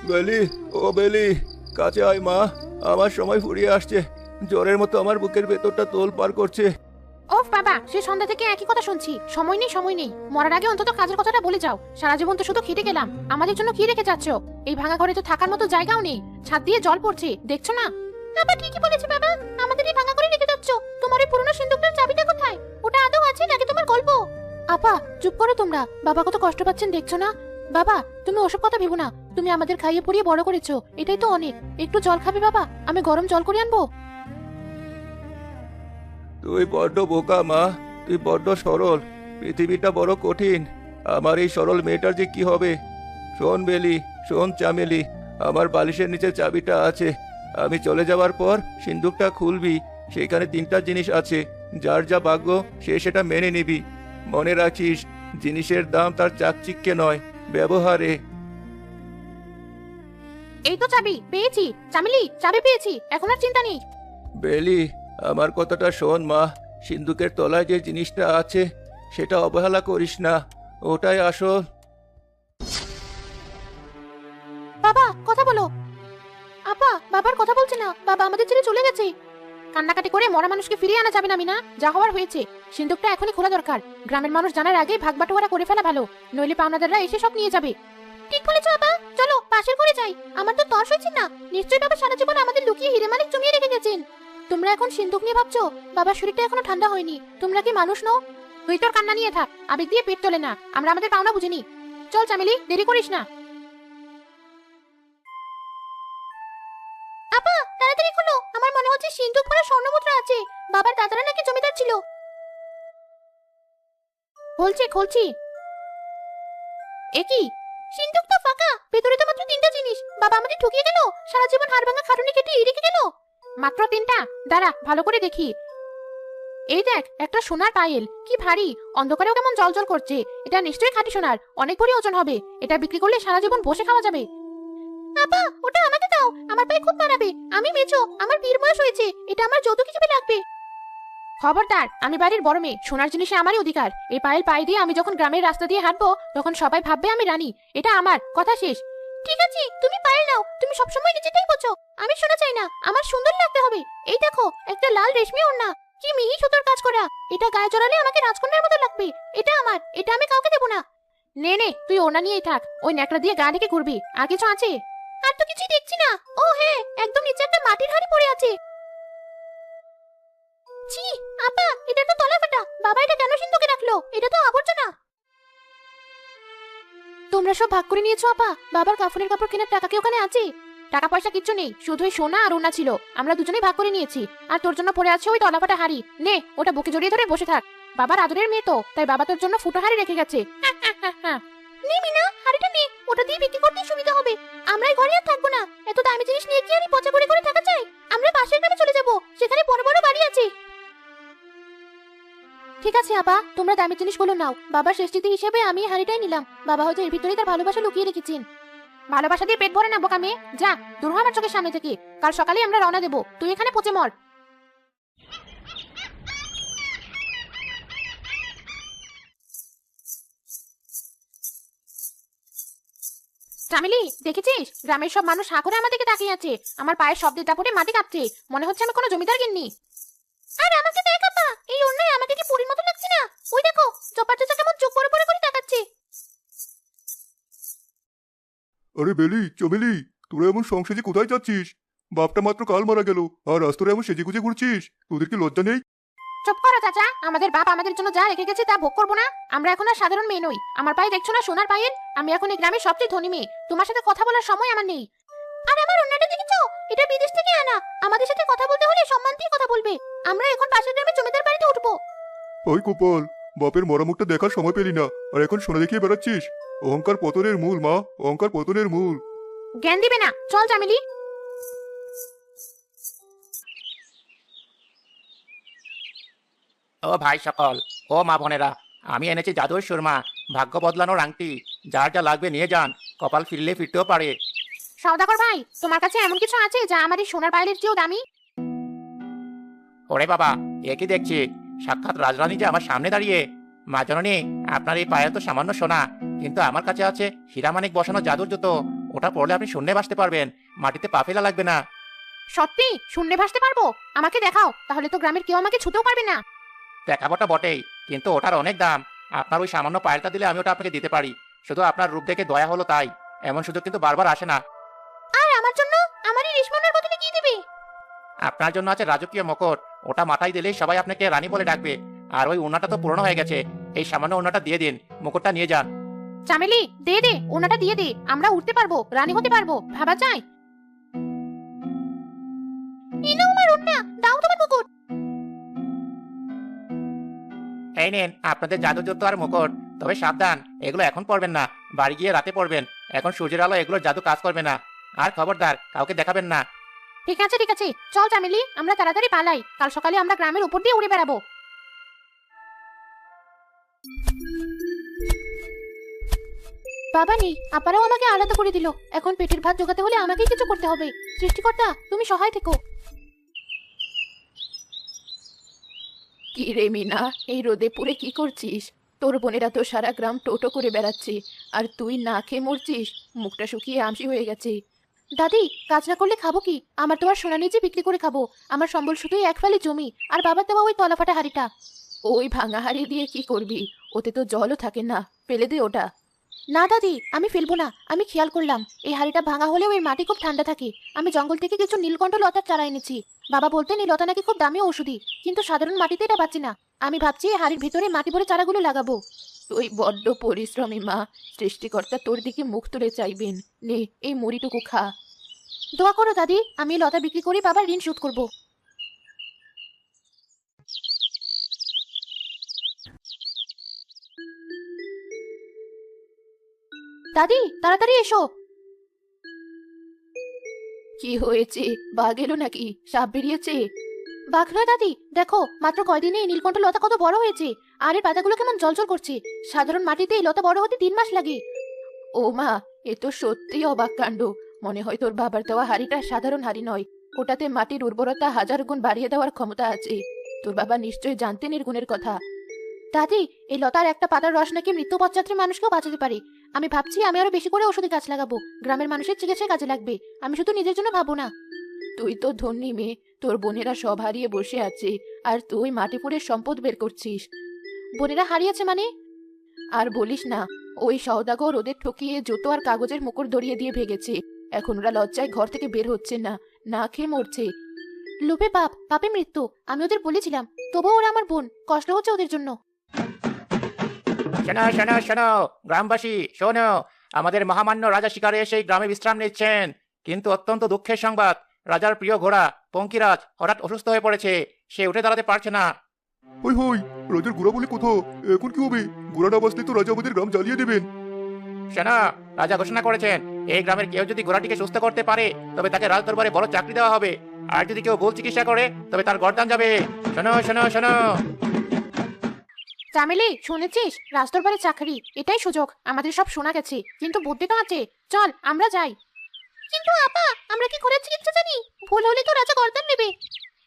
বেলি, ও বেলি, কাছে আয় মা। আমার সময় ফুরিয়ে আসছে। জ্বরের মতো আমার বুকের ভেতরটা তোলপাড় করছে। ওফ বাবা, সে সন্ধ্যা থেকে একই কথা শুনছি। সময় নেই, সময় নেই। মরার আগে অন্তত কাজের কথাটা বলে যাও। সারা জীবন তো শুধু খেটে গেলাম, আমাদের জন্য কি রেখে যাচ্ছ? এই ভাঙা ঘরে তো থাকার মতো জায়গাও নেই, ছাদ দিয়ে জল পড়ছে, দেখছো না? বাবা ঠিকই বলেছে বাবা, আমাদের এই ভাঙা ঘরে রেখে যাচ্ছ। তোমার এই পুরনো সিন্দুকটার চাবিটা কোথায়? ওটা আদৌ আছে নাকি তোমার গল্প? আপা চুপ করো তোমরা, বাবা কত কষ্ট পাচ্ছেন দেখছো না? বাবা তুমি ওসব কথা ভেবো না, তুমি আমাদের খাইয়ে পড়িয়ে বড় করেছো, এটাই তো অনেক। একটু জল খাবে বাবা? আমি গরম জল করে আনবো। তুই বড্ড বোকা মা, তুই বড্ড সরল। পৃথিবীটা বড় কঠিন। আমার এই সরল মেয়েটার যে কি হবে? শোন বেলি, শোন চামেলি, আমার বালিশের নিচে চাবিটা আছে। আমি চলে যাওয়ার পর সিন্দুকটা খুলবি। সেখানে 3টা জিনিস আছে, যার যা ভাগ্য সে সেটা মেনে নিবি। মনে রাখিস, জিনিসের দাম তার চাকচিক্যে নয়, ব্যবহারে। এই তো চাবি পেয়েছি, চামেলি চাবি পেয়েছি, এখন আর চিন্তা নেই। বেলি, আমার কথাটা শোন মা। সিন্দুকের তলায় যে জিনিসটা আছে সেটা অবহেলা করিস না, ওটাই আসল। বাবা কথা বলো। আপা বাবার কথা বলছে না, বাবা আমাদের ছেড়ে চলে গেছে। কান্নাকাটি করে মরা মানুষকে ফিরিয়ে আনা যাবে না মিনা, যা হওয়ার হয়েছে। সিন্দুকটা এখনই খোলা দরকার। গ্রামের মানুষ জানার আগেই ভাগ বাটোয়ারা করে ফেলা ভালো, নইলে পাওনাদাররা এসে সব নিয়ে যাবে। ঠিক বলেছো আপা, চলো পাশের ঘরে যাই। আমার তো তর্স হচ্ছে না, নিশ্চয়ই বাবা সারা জীবন আমাদের লুকিয়ে হিরে মানিক জমিয়ে রেখে গেছেন। তোমরা এখন সিন্দুক নিয়ে ভাবছো, বাবার শরীরটা এখনো ঠান্ডা হয়নি। তোমরা কি মানুষ নও? তুই তোর কান্না নিয়ে থাক, আবেগ দিয়ে পেট তোলে না। আমরা আমাদের পাওনা বুঝিনি। চল চামেলি, দেরি করিস না। আপা তাড়াতাড়ি খুলো, আমার মনে হচ্ছে সিন্দুক ভরা স্বর্ণমুদ্রা আছে। বাবার দাদারা নাকি জমিদার ছিল। খুলছি খুলছি। একই সিন্দুক তো ফাঁকা, ভেতরে তো মাত্র 3টা জিনিস। বাবা আমাদের ঠকিয়ে গেল, সারা জীবন হাড় ভাঙা খাটুনি কেটে রেখে গেল। মাত্র 3টা? দাঁড়া ভালো করে দেখি। এই দেখ, একটা সোনার পায়েল, কি ভারী, অন্ধকারেও কেমন জলজল করছে। এটা নিশ্চয়ই খাঁটি সোনার, অনেক ভারী ওজন হবে। এটা বিক্রি করলে সারা জীবন বসে খাওয়া যাবে। আপা ওটা আমাকে দাও, আমার পায়ে খুব মানাবে। আমি মেছো, আমার বিয়ের বয়স হয়েছে, এটা আমার যৌতুক হিসেবে লাগবে। খবরদার, আমি বাড়ির বড় মেয়ে, সোনার জিনিসে আমারই অধিকার। এই পায়েল পায়ে দিয়ে আমি যখন গ্রামের রাস্তা দিয়ে হাঁটবো, তখন সবাই ভাববে আমি রানী। এটা আমার, কথা শেষ। ঠিক আছে তুমি পায়েল নাও, তুমি সবসময় নিজেটাই বোঝো। আমি শোনা চাই না, আমার সুন্দর লাগতে হবে। এই দেখো, একটা লাল রেশমি ওড়না, কি মিহি সুতোর কাজ করা। এটা গায়ে জড়ালে আমাকে রাজকন্যার মতো লাগবে। এটা আমার, এটা আমি কাউকে দেবো না। নে নে, তুই ওড়না নিয়েই থাক, ওই ন্যাকড়া দিয়ে গা ঢেকে ঘুরবি। আর কিছু আছে? আর তো কিছুই দেখছি না। ও হ্যাঁ, একদম নিচে একটা মাটির হাঁড়ি পড়ে আছে। ছি, আপা এটা তো তলা ফাটা। বাবা এটা কেন সিন্ধুকে রাখলো? এটা তো আবর্জনা। তোমরা সব ভাগ করে নিয়েছো আপা? বাবার কাফনের কাপড় কেনার টাকা কি ওখানে আছে? টাকা পয়সা কিচ্ছু নেই, শুধুই সোনা আর ওনা ছিল। আমরা দুজনেই ভাগ করে নিয়েছি। আর তোর জন্য পড়ে আছে ওই তলা ফাটা হাঁড়ি। নে, ওটা বুকে জড়িয়ে ধরে বসে থাক। বাবার আদরের মেয়ে তো, তাই বাবা তোর জন্য ফুটো হাঁড়ি রেখে গেছে। নে মিনা, হাঁড়িটা নে, ওটা দিয়ে বিক্রি করতে সুবিধা হবে। আমরা এই ঘরে আর থাকবো না। এত দামি জিনিস নিয়ে কি আমি পচা করে করে থাকা চাই? আমরা পাশের গ্রামে চলে যাব, সেখানে বড় বড় বাড়ি আছে। ঠিক আছে আপা, তোমরা দামি জিনিসগুলো নাও। বাবার শেষকৃত্য হিসেবে আমি হাঁড়িটাই নিলাম। বাবা হয়তো এর ভিতরেই তার ভালোবাসা লুকিয়ে রেখেছেন। ভালোবাসা দিয়ে পেট ভরে না বোকা মেয়ে, যা দূর হ আমার চোখের সামনে থেকে। কাল সকালে আমরা রওনা দেবো, তুই এখানে পচে মর। চামেলি দেখেছিস, গ্রামের সব মানুষ হাঁ করে আমার দিকে তাকিয়ে আছে। আমার পায়ের শব্দের দাপটে মাটি কাঁপছে, মনে হচ্ছে আমি কোনো জমিদার গিন্নি। আর আমাকে দেখ আপা, এই অন্যায় আমাকে কি পরীর মতো লাগছে না? ওই দেখো, জপার চাচা কেমন চোখ বড় বড় করে তাকাচ্ছে। আরে বেলি, চমেলি, তোরা এমন সংসারে কোথায় যাচ্ছিস? বাপটা মাত্র কাল মারা গেল, আর আজ তোরা এমন সেজে গুজে ঘুরছিস। তোদের কি লজ্জা নেই? চুপ করো চাচা, আমাদের বাপ আমাদের জন্য যা রেখে গেছে তা ভোগ করবো না? আমরা এখন আর সাধারণ মেয়ে নই। আমার পায়ে দেখছো না সোনার পায়ের? আমি এখন এই গ্রামের সবচেয়ে ধনী মেয়ে। তোমার সাথে কথা বলার সময় আমার নেই। আর আমার অন্যটা দেখেছো, এটা বিদেশ থেকে আনা। আমাদের সাথে কথা বলতে হলে সম্মান দিয়ে কথা বলবে। আমরা এখন পাশের গ্রামে জমিদার বাড়িতে উঠবো। ওই গোপাল, বাপের মরা মুখটা দেখার সময় পেলি না, আর এখন সোনা দেখিয়ে বেড়াচ্ছিস। অহংকার পতনের মূল মা, অহংকার পতনের মূল। জ্ঞান দিবে না, চল চামেলি। ও ভাই সকল, ও মা বোনেরা, আমি এনেছি জাদুর সুরমা, ভাগ্য বদলানোর আংটি। যার যা লাগবে নিয়ে যান, কপাল ফিরলে ফিরতেও পারে। সওদাগর ভাই, তোমার কাছে এমন কিছু আছে যা আমার এই সোনার পায়েলের চেয়েও দামি? ওরে বাবা, এ কি দেখছি, সাক্ষাৎ রাজরানী যে আমার সামনে দাঁড়িয়ে। মা জননী, আপনার এই পায়ে তো সামান্য সোনা, কিন্তু আমার কাছে আছে হীরামানিক বসানো জাদুর জুতো। ওটা পরলে আপনি শূন্যে ভাসতে পারবেন, মাটিতে পা ফেলা লাগবে না। সত্যি শূন্যে ভাসতে পারবো? আমাকে দেখাও, তাহলে তো গ্রামের কেউ আমাকে ছুতেও পারবে না। দেখাবোটা বটেই, কিন্তু ওটার অনেক দাম। আপনার ওই সামান্য পায়েলটা দিলে আমি ওটা আপনাকে দিতে পারি। শুধু আপনার রূপ দেখে দয়া হলো তাই। এমন সুযোগ কিন্তু বারবার আসে না। আর আমার জন্য আমারই রেশমনের বদলে কি দিবে? আপনার জন্য আছে রাজকীয় মুকুট। ওটা মাথায় দিলেই সবাই আপনাকে রানী বলে ডাকবে। আর ওই ওড়নাটা তো পুরনো হয়ে গেছে, এই সামান্য ওড়নাটা দিয়ে দিন, মুকুটটা নিয়ে যান। চামেলি, দে দে, ওনাটা দিয়ে দে, আমরা উঠতে পারবো, রানী হতে পারবো, ভাবা যায়। ইনো আমার ওড়না, দাও তোমার মুকুট। এই নিন আপনাদের জাদুর জুতো আর মুকুট। তবে সাবধান, এগুলো এখন পরবেন না, বাড়ি গিয়ে রাতে পরবেন। এখন সূর্যের আলো এগুলোর জাদু কাজ করবে না। আর খবরদার, কাউকে দেখাবেন না। ঠিক আছে ঠিক আছে, চল চামেলি, আমরা তাড়াতাড়ি পালাই, কাল সকালে আমরা গ্রামের উপর দিয়ে উড়ে বেড়াবো। বাবা নেই, আপারাও আমাকে আলাদা করে দিল। এখন পেটের ভাত জোগাতে হলে আমাকেই কিছু করতে হবে। সৃষ্টিকর্তা, তুমি সহায় থেকো। কি রে মিনা, এই রোদে পুড়ে কি করছিস? তোর বোনেরা তো সারা গ্রাম টোটো করে বেড়াচ্ছে, আর তুই না খেয়ে মরছিস, মুখটা শুকিয়ে আমসি হয়ে গেছে। দাদি, কাজ না করলে খাবো কি? আমার তো আর সোনা নিজে বিক্রি করে খাবো। আমার সম্বল শুধুই এক ফালি জমি আর বাবার দেওয়া ওই তলাফাটা হাড়িটা। ওই ভাঙা হাড়ি দিয়ে কি করবি? ওতে তো জলও থাকে না, ফেলে দে ওটা। না দাদি, আমি ফেলবো না, আমি খেয়াল করলাম এই হাড়িটা ভাঙা হলেও এর মাটি খুব ঠান্ডা থাকে। আমি জঙ্গল থেকে কিছু নীলকণ্ঠ লতার চারা এনেছি। বাবা বলতেন এই লতা নাকি খুব দামি ঔষধি, কিন্তু সাধারণ মাটিতে এটা পাচ্ছি না। আমি ভাবছি এই হাড়ির ভিতরে মাটি ভরে চারাগুলো লাগাবো। তুই বড্ড পরিশ্রমী মা, সৃষ্টিকর্তা তোর দিকে মুখ তুলে চাইবেন। নে, এই মুড়িটুকু খা। দোয়া করো দাদি, আমি এই লতা বিক্রি করে বাবার ঋণ শোধ করব। দাদি, তাড়াতাড়ি এসো। কি হয়েছে? বাঘ এলো নাকি? সাপ বেরিয়েছে? বাঘ নয় দাদি, দেখো মাত্র কয়দিনে এই নীলকণ্ঠ লতা কত বড় হয়েছে, আর এর পাতাগুলো কেমন জলজল করছে। সাধারণ মাটিতে এই লতা বড় হতে 3 মাস লাগে। ও মা, এ তো সত্যি অবাক কাণ্ড। মনে হয় তোর বাবার দেওয়া হাড়িটা সাধারণ হাড়ি নয়, ওটাতে মাটির উর্বরতা 1000 গুণ বাড়িয়ে দেওয়ার ক্ষমতা আছে। তোর বাবা নিশ্চয়ই জানতেন এর গুণের কথা। দাদি, এই লতার একটা পাতার রস নাকি মৃত্যু পথযাত্রী মানুষকেও বাঁচাতে পারে। আমি ভাবছি আমি আরো বেশি করে ঔষধি গাছ লাগাবো, গ্রামের মানুষের চিকিৎসায় কাজে লাগবে। আমি শুধু নিজের জন্য ভাবো না। তুই তো ধন্যী মেয়ে, তোর বোনেরা সব হারিয়ে বসে আছে, আর তুই মাটিপুরের সম্পদ বের করছিস। বোনেরা হারিয়েছে মানে? আর বলিস না, ওই সওদাগর ওদের ঠকিয়ে জুতো আর কাগজের মুকুট ধরিয়ে দিয়ে ভেগেছে। এখন ওরা লজ্জায় ঘর থেকে বের হচ্ছে না, না খেয়ে মরছে। লোভে পাপ, পাপে মৃত্যু, আমি ওদের বলেছিলাম, তবুও ওরা আমার বোন, কষ্ট হচ্ছে ওদের জন্য। শোনো শোনো শোনো, গ্রামবাসী শোনো, আমাদের মহামান্য রাজা শিকারে এসে এই গ্রামে বিশ্রাম নিচ্ছেন। কিন্তু অত্যন্ত দুঃখের সংবাদ, রাজার প্রিয় ঘোড়া পঙ্কিরাজ হঠাৎ অসুস্থ হয়ে পড়েছে। সে উঠে দাঁড়াতে পারছে না। হই হই, রাজার ঘোড়া বলে কোথাও, এখন কি হবে? ঘোড়াটা বাঁচলে তো রাজা আমাদের গ্রাম জ্বালিয়ে দেবেন। শোনো, রাজা ঘোষণা করেছেন এই গ্রামের কেউ যদি ঘোড়াটিকে সুস্থ করতে পারে তবে তাকে রাজদরবারে বড় চাকরি দেওয়া হবে। আর যদি কেউ ভুল চিকিৎসা করে তবে তার গর্দান যাবে। শোনো শোনো শোনো। চামেলি, শুনেছিস? রাজদরবারে চাকরি, এটাই সুযোগ। আমাদের সব শোনা গেছে, কিন্তু বুদ্ধি তো আছে। চল আমরা যাই। কিন্তু আপা, আমরা কি ঘোড়ার চিকিৎসা জানি? ভুল হলে তো রাজা গর্দান নেবে।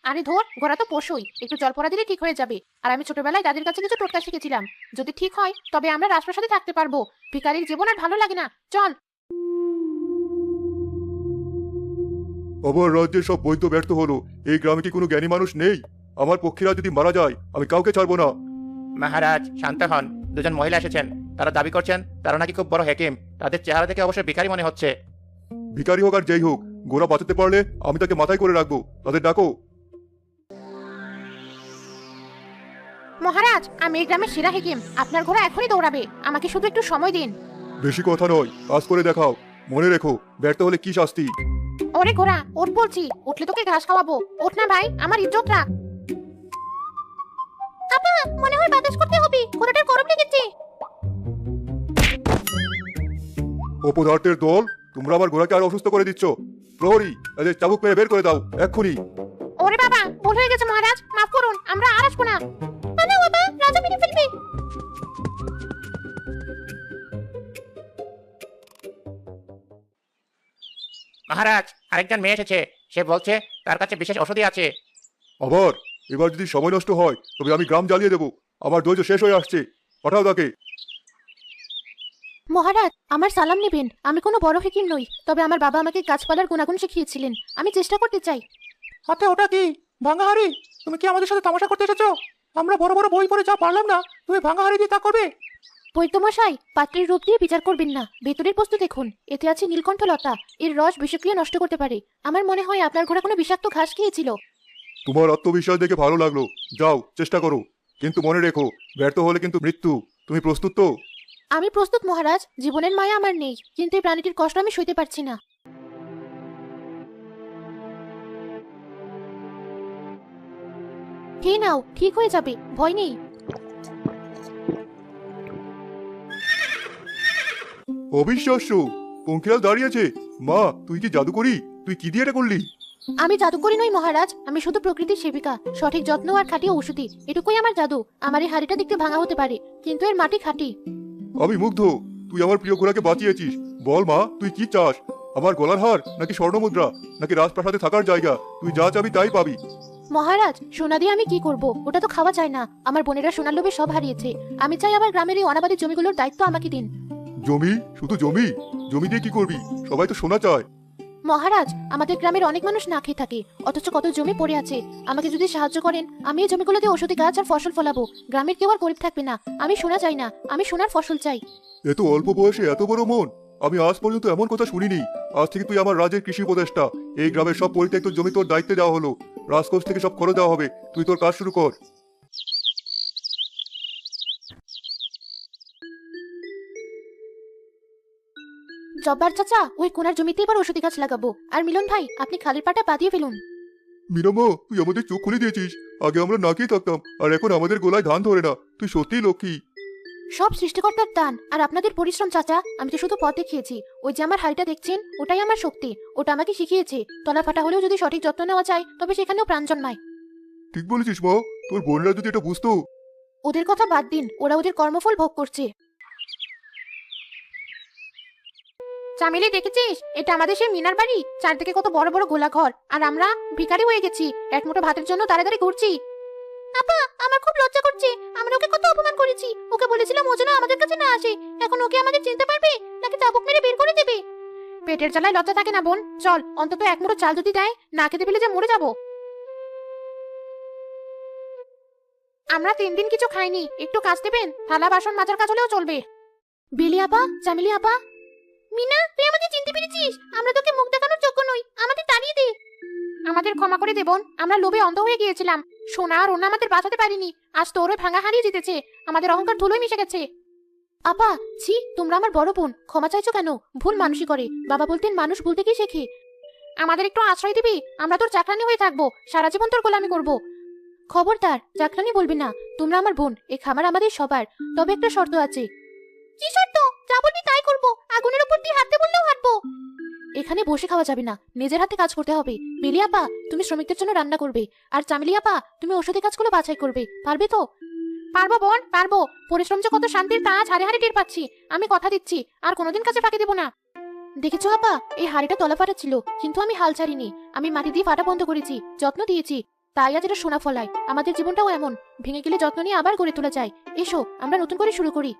আরে ধর, ঘোড়া তো পশুই, একটু জল পড়া দিলে ঠিক হয়ে যাবে। আর আমি ছোটবেলায় দাদির কাছে কিছু টোটকা শিখেছিলাম। যদি ঠিক হয় তবে আমরা রাজপ্রাসাদে থাকতে পারবো। ভিখারির জীবন আর ভালো লাগে না, চল। আবার রাজ্যের সব বৈদ্য ব্যর্থ হলো, এই গ্রামে কি কোনো জ্ঞানী মানুষ নেই? আমার পক্ষীরা যদি মারা যায় আমি কাউকে ছাড়বো না। মহারাজ শান্ত হন, দুজন মহিলা এসেছেন। তারা দাবি করছেন তারা নাকি খুব বড় হেকিম। তাদের চেহারা দেখে অবশ্যই ভিখারি মনে হচ্ছে। ভিখারি হোক আর যেই হোক, ঘোড়া বাঁচাতে পারলে আমি তাকে মাথায় করে রাখবো। তাদের ডাকো। মহারাজ, আমি এই গ্রামের সেরা হেকিম, আপনার ঘোড়া এখনই দৌড়াবে, আমাকে শুধু একটু সময় দিন। বেশি কথা নয়, কাজ করে দেখাও। মনে রেখো, ব্যর্থ হলে কি শাস্তি। ওরে ঘোড়া, ওঠ বলছি, উঠলে তোকে ঘাস খাওয়াবো। ওঠ না ভাই, আমার ইজ্জত রাখ। আপা, মনে হয় বাতাস করতে হবে, ঘোড়াটার গরম লেগেছে। অপদার্থের দল, তোমরা আবার ঘোড়াকে আরো অসুস্থ করে দিচ্ছ। প্রহরী, এদের চাবুক মেরে বের করে দাও এক্ষুনি। ওরে বাবা, ভুল হয়ে গেছে মহারাজ, মাফ করুন, আমরা আর আসবো না। পালাও বাবা, রাজা মেরে ফেলবে। মহারাজ, আরেকজন মেয়ে এসেছে। সে বলছে তার কাছে বিশেষ ঔষধি আছে। আবার এবার যদি সময় নষ্ট হয় তবে আমি গ্রাম জ্বালিয়ে দেবো। আমার ধৈর্য শেষ হয়ে আসছে, পাঠাও তাকে। মহারাজ, আমার সালাম নেবেন। আমি কোনো বড় ফকির নই, তবে আমার বাবা আমাকে গাছপালার গুণাগুণ শিখিয়েছিলেন। আমি চেষ্টা করতে চাই। হাতে ওটা কি? ভাঙা হাড়ি? তুমি কি আমাদের সাথে তামাশা করতে এসেছো? আমরা বড় বড় বই পড়ে যা পারলাম না, তুমি ভাঙা হাড়ি দিয়ে তা করবে? বৈদ্যমশাই, পাত্রের রূপ দিয়ে বিচার করবেন না। ভেতরের বস্তু দেখুন, এতে আছে নীলকণ্ঠ লতা। এর রস বিষক্রিয়া নষ্ট করতে পারে। আমার মনে হয় আপনার ঘোড়া কোনো বিষাক্ত ঘাস খেয়েছিল। তোমার আত্মবিশ্বাস দেখে ভালো লাগলো। যাও, চেষ্টা করো, কিন্তু মনে রেখো, ব্যর্থ হলে কিন্তু মৃত্যু। তুমি প্রস্তুত তো? আমি প্রস্তুত মহারাজ। জীবনের মায়া আমার নেই, কিন্তু এই প্রাণীটির কষ্ট আমি সইতে পারছি না। খেয়ে নাও, ঠিক হয়ে যাবে, ভয় নেই। অবিশ্বাস্য! পঙ্খিরাজ দাঁড়িয়েছে। মা, তুই কি জাদু করি? তুই কি দিয়ে এটা করলি? আমি জাদুকরি নই মহারাজ, আমি শুধু প্রকৃতির সেবিকা। সঠিক যত্ন আর খাঁটি ঔষধি, এটুকুই আমার জাদু। আমার এই হাড়িটা দেখতে ভাঙা হতে পারে, কিন্তু এর মাটি খাঁটি। আমি মুগ্ধ। তুই আমার প্রিয় ঘোড়াকে বাঁচিয়েছিস। বল মা, তুই কি চাস? আমার গলার হার, নাকি স্বর্ণমুদ্রা, নাকি রাজপ্রাসাদে থাকার জায়গা? তুই যা চাবি তাই পাবি। মহারাজ, সোনা দিয়ে আমি কি করব? ওটা তো খাওয়া যায় না। আমার বোনেরা সোনার লোভে সব হারিয়েছে। আমি চাই আমার গ্রামের এই অনাবাদী জমিগুলোর দায়িত্ব আমাকে দিন। জমি? শুধু জমি? জমি দিয়ে কি করবি? সবাই তো সোনা চায়। মহারাজ, আমাদের গ্রামের অনেক মানুষ না খেয়ে থাকে, অথচ কত জমি পড়ে আছে। আমাকে যদি সাহায্য করেন, আমি এই জমিগুলোতে ঔষধি গাছ আর ফসল ফলাবো। গ্রামের কেউ আর গরিব থাকবে না। আমি সোনা চাই না, আমি সোনার ফসল চাই। এত অল্প বয়সে এত বড় মন! আমি আজ পর্যন্ত এমন কথা শুনিনি। আজ থেকে তুই আমার রাজ্যের কৃষি উপদেষ্টা। এই গ্রামের সব পরিত্যক্ত জমি তোর দায়িত্বে দেওয়া হলো। রাজকোষ থেকে সব খরচ দেওয়া হবে। তুই তোর কাজ শুরু কর। জব্বার চাচা, ওই কোনার জমিতে এবার ঔষধি গাছ লাগাবো। আর মিলন ভাই, আপনি খালের পাটা বাঁধিয়ে ফেলুন। মিরামা, তুই আমাদের চোখ খুলে দিয়েছিস। আগে আমরা না খেয়ে থাকতাম, আর এখন আমাদের গলায় ধান ধরে না। তুই সত্যিই লক্ষ্মী। সব সৃষ্টিকর্তার দান আর আপনাদের পরিশ্রম চাচা। আমি তো শুধু পথ দেখিয়েছি। ওই যে আমার হাড়িটা দেখছেন, ওটাই আমার শক্তি। ওটা আমাকে শিখিয়েছে, তলা ফাটা হলেও যদি সঠিক যত্ন নেওয়া যায়, তবে সেখানেও প্রাণ জন্মায়। ঠিক বলেছিস মা। তোর বোনরা যদি এটা বুঝতো। ওদের কথা বাদ দিন, ওরা ওদের কর্মফল ভোগ করছে। চামেলি, দেখেছিস? এটা আমাদের সেই মিনার বাড়ি। চারদিকে কত বড় বড় গোলা ঘর, আর আমরা ভিখারি হয়ে গেছি। এক মুঠো ভাতের জন্য দাঁড়াদাঁড়ি ঘুরছি। আপা, আমার খুব লজ্জা করছে। আমরা ওকে কত অপমান করেছি। ওকে বলেছিলাম ও যেন আমাদের কাছে না আসে। এখন ওকে আমাদের চিনতে পারবে, নাকি চাবুক মেরে বের করে দেবে? পেটের জ্বালায় লজ্জা থাকে না বোন। চল, অন্তত এক মুঠো চাল যদি দেয়, না খেতে পেলে যে মরে যাবো। আমরা 3 দিন কিছু খাইনি। একটু কাজ দেবেন? থালা বাসন মাজার কাজ হলেও চলবে। বিলি আপা, চামেলি আপা। মিনা, তুই আমাদের চিনতে পেরেছিস? আমরা তোকে মুখ দেখানোর যোগ্য নই, আমাদের তাড়িয়ে দে। আমাদের ক্ষমা করে দে বোন, আমরা লোভে অন্ধ হয়ে গিয়েছিলাম। সোনা আর ওনা আমাদের বাঁচাতে পারিনি। আজ তোর ওই ভাঙা হারিয়ে জিতেছে। আমাদের অহংকার ধুলোয় মিশে গেছে। আপা, ছি, তোমরা আমার বড় বোন, ক্ষমা চাইছো কেন? ভুল মানুষই করে। বাবা বলতেন মানুষ ভুল থেকেই শেখে। আমাদের একটু আশ্রয় দিবি? আমরা তোর চাকরানি হয়ে থাকবো, সারা জীবন তোর গোলামি করবো। খবরদার, চাকরানি বলবি না। তোমরা আমার বোন, এই খামার আমাদের সবার। তবে একটা শর্ত আছে। কি শর্ত? যা বলবি তাই করবো। আগুনের উপর দিয়ে হাঁটতে বললেও হাঁটবো। এখানে বসে খাওয়া যাবে না, নিজের হাতে কাজ করতে হবে। বেলি আপা, তুমি শ্রমিকদের জন্য রান্না করবে। আর চামেলি আপা, তুমি ঔষধি কাজগুলো বাছাই করবে। পারবে তো? পারবো বোন, পারবো। পরিশ্রম যে কত শান্তির তা আজ হাড়ে হাড়ে টের পাচ্ছি। আমি কথা দিচ্ছি, আর কোনোদিন কাছে ফাঁকি দেবো না। দেখেছো আপা, এই হাড়িটা তলা ফাটা ছিল, কিন্তু আমি হাল ছাড়িনি। আমি মাটি দিয়ে ফাটা বন্ধ করেছি, যত্ন দিয়েছি। তাই আজ এটা সোনা ফলায়। আমাদের জীবনটাও এমন, ভেঙে গেলে যত্ন নিয়ে আবার গড়ে তোলা যায়। এসো, আমরা নতুন করে শুরু করি।